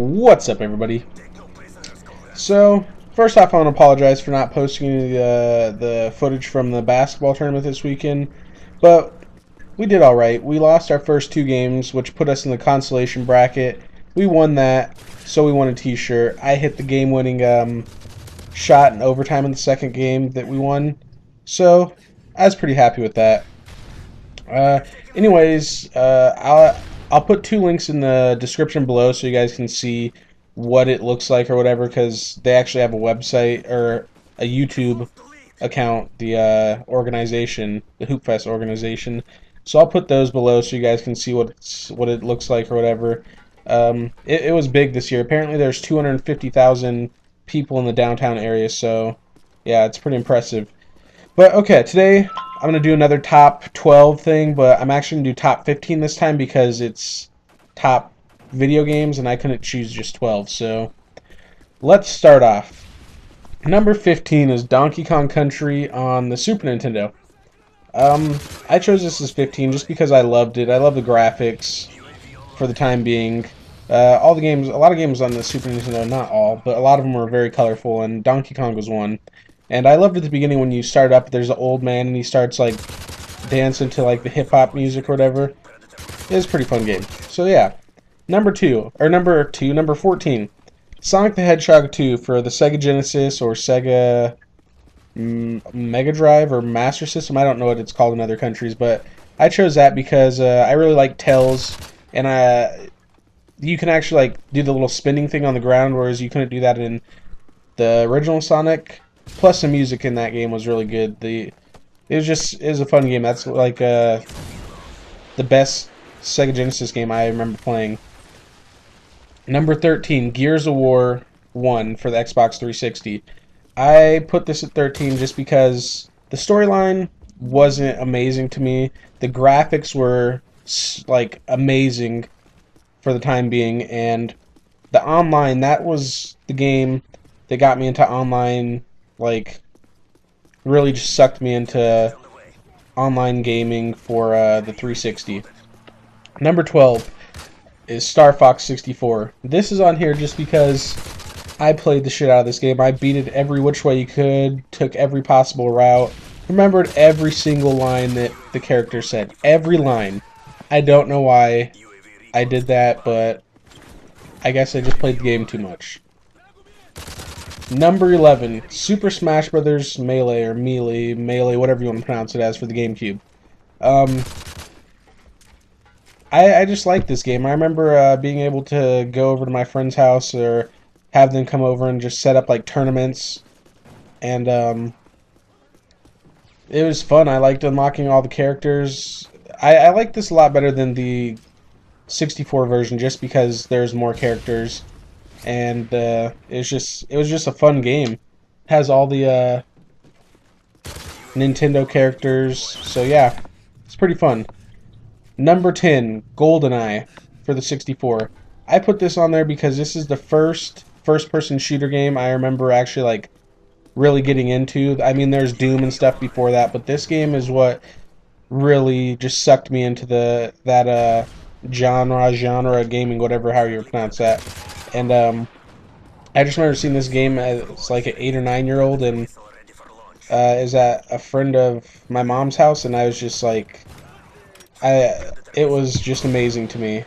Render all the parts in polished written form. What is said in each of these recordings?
What's up, everybody? So, first off, I want to apologize for not posting the footage from the basketball tournament this weekend, but we did all right. We lost our first two games, which put us in the consolation bracket. We won that, so we won a T-shirt. I hit the game-winning shot in overtime in the second game that we won, so I was pretty happy with that. Anyways, I'll put two links in the description below so you guys can see what it looks like or whatever, because they actually have a website or a YouTube account, the organization, the Hoopfest organization. So I'll put those below so you guys can see what it looks like or whatever. It was big this year. Apparently there's 250,000 people in the downtown area, so yeah, it's pretty impressive. But okay, today I'm going to do another top 12 thing, but I'm actually going to do top 15 this time because it's top video games and I couldn't choose just 12. So let's start off. Number 15 is Donkey Kong Country on the Super Nintendo. I chose this as 15 just because I loved it. I love the graphics for the time being. A lot of games on the Super Nintendo, not all, but a lot of them were very colorful, and Donkey Kong was one. And I loved at the beginning when you start up, there's an old man and he starts like dancing to like the hip hop music or whatever. It was a pretty fun game. So yeah, number 14, Sonic the Hedgehog 2 for the Sega Genesis or Sega Mega Drive or Master System. I don't know what it's called in other countries, but I chose that because I really like Tails, and you can actually like do the little spinning thing on the ground, whereas you couldn't do that in the original Sonic. Plus, the music in that game was really good. It was a fun game. That's like the best Sega Genesis game I remember playing. Number 13, Gears of War 1 for the Xbox 360. I put this at 13 just because the storyline wasn't amazing to me. The graphics were like amazing for the time being, and the online, that was the game that got me into online. Like, really just sucked me into online gaming for the 360. Number 12 is Star Fox 64. This is on here just because I played the shit out of this game. I beat it every which way you could, took every possible route, remembered every single line that the character said. Every line. I don't know why I did that, but I guess I just played the game too much. Number 11, Super Smash Bros. Melee, or Melee, whatever you want to pronounce it as for the GameCube. I just like this game. I remember being able to go over to my friend's house or have them come over and just set up like tournaments, and it was fun. I liked unlocking all the characters. I like this a lot better than the 64 version just because there's more characters. And it was just a fun game. It has all the Nintendo characters, so yeah, it's pretty fun. Number 10, Goldeneye for the 64. I put this on there because this is the first-person shooter game I remember actually like really getting into. I mean, there's Doom and stuff before that, but this game is what really just sucked me into that genre gaming, whatever, how you pronounce that. And I just remember seeing this game as like an 8 or 9-year-old, and is at a friend of my mom's house, and I was just like, it was just amazing to me.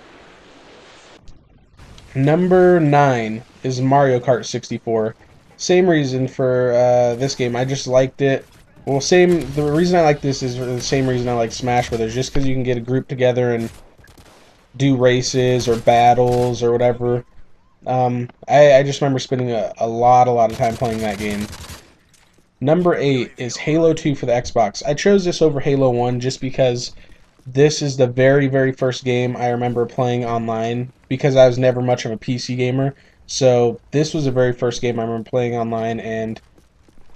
Number 9 is Mario Kart 64. Same reason for this game. I just liked it. Well, the reason I like this is the same reason I like Smash Brothers, just because you can get a group together and do races or battles or whatever. I just remember spending a lot of time playing that game. Number 8 is Halo 2 for the Xbox. I chose this over Halo 1 just because this is the very first game I remember playing online, because I was never much of a PC gamer. So this was the very first game I remember playing online, and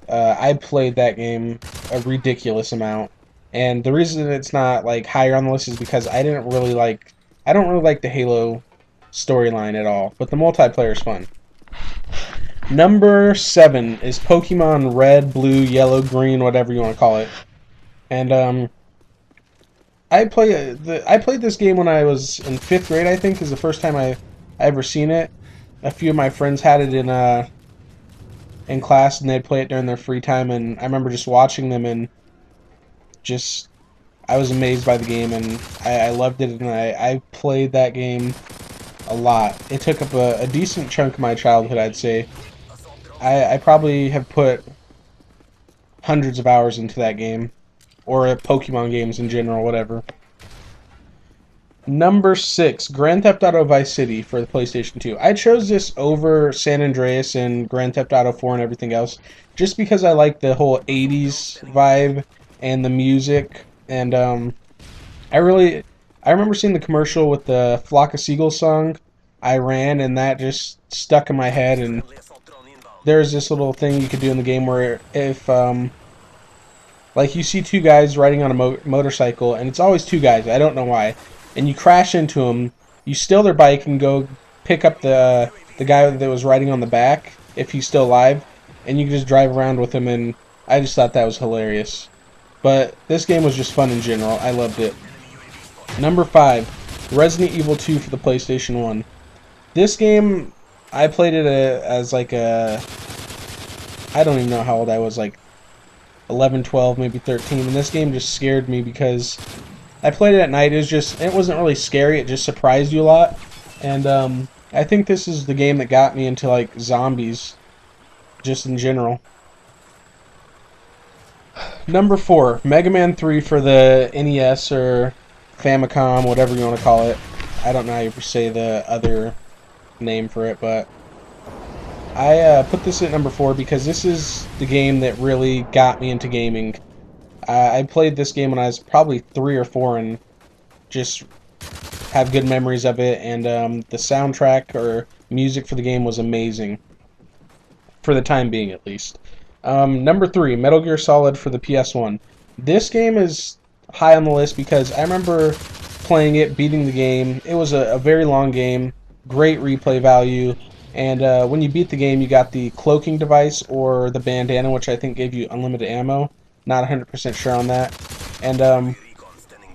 I played that game a ridiculous amount. And the reason it's not like higher on the list is because I don't really like the Halo storyline at all, but the multiplayer is fun. Number 7 is Pokemon Red, Blue, Yellow, Green, whatever you want to call it. And I played this game when I was in 5th grade, I think, is the first time I ever seen it. a few of my friends had it in class, and they'd play it during their free time. And I remember just watching them, and just I was amazed by the game, and I loved it, and I played that game a lot. It took up a decent chunk of my childhood, I'd say. I probably have put hundreds of hours into that game, or Pokemon games in general, whatever. Number 6, Grand Theft Auto Vice City for the PlayStation 2. I chose this over San Andreas and Grand Theft Auto 4 and everything else, just because I like the whole 80s vibe and the music, and I really, I remember seeing the commercial with the Flock of Seagulls song. I ran, and that just stuck in my head. And there's this little thing you could do in the game where if, like, you see two guys riding on a motorcycle, and it's always two guys. I don't know why. And you crash into them, you steal their bike and go pick up the guy that was riding on the back if he's still alive, and you can just drive around with him. And I just thought that was hilarious. But this game was just fun in general. I loved it. Number 5, Resident Evil 2 for the PlayStation 1. This game, I played it as like a, I don't even know how old I was, like 11, 12, maybe 13, and this game just scared me because I played it at night. It wasn't really scary, it just surprised you a lot, and I think this is the game that got me into like zombies, just in general. Number 4, Mega Man 3 for the NES or Famicom, whatever you want to call it. I don't know how you say the other name for it, but I put this at number 4 because this is the game that really got me into gaming. I played this game when I was probably 3 or 4 and just have good memories of it, and the soundtrack or music for the game was amazing, for the time being at least. Number 3, Metal Gear Solid for the PS1. This game is high on the list because I remember playing it, beating the game. It was a very long game, great replay value, and when you beat the game, you got the cloaking device or the bandana, which I think gave you unlimited ammo. Not 100% sure on that. And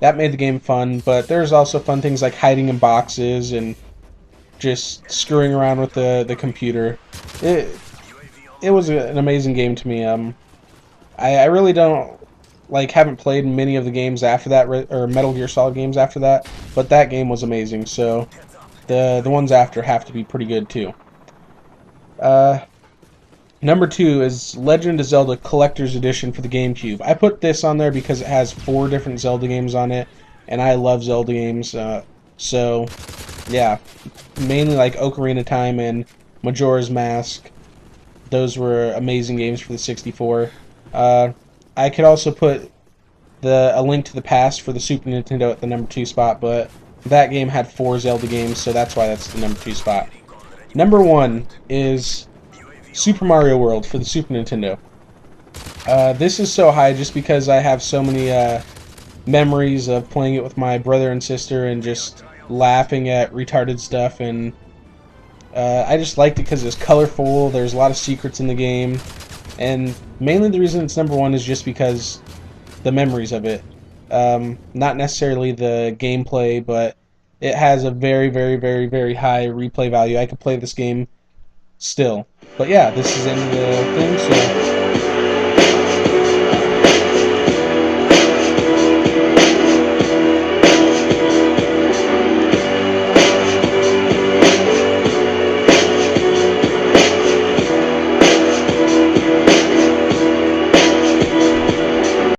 that made the game fun, but there's also fun things like hiding in boxes and just screwing around with the computer. It was an amazing game to me. I really don't haven't played many of the games after that, or Metal Gear Solid games after that, but that game was amazing. So the ones after have to be pretty good too. Number 2 is Legend of Zelda Collector's Edition for the GameCube. I put this on there because it has 4 different Zelda games on it, and I love Zelda games. So yeah, mainly like Ocarina of Time and Majora's Mask. Those were amazing games for the 64. I could also put A Link to the Past for the Super Nintendo at the number 2 spot, but that game had 4 Zelda games, so that's why that's the number 2 spot. Number 1 is Super Mario World for the Super Nintendo. This is so high just because I have so many memories of playing it with my brother and sister and just laughing at retarded stuff, and I just liked it because it's colorful, there's a lot of secrets in the game, and mainly the reason it's number 1 is just because the memories of it. Not necessarily the gameplay, but it has a very, very, very, very high replay value. I could play this game still. But yeah, this is the end of the thing, so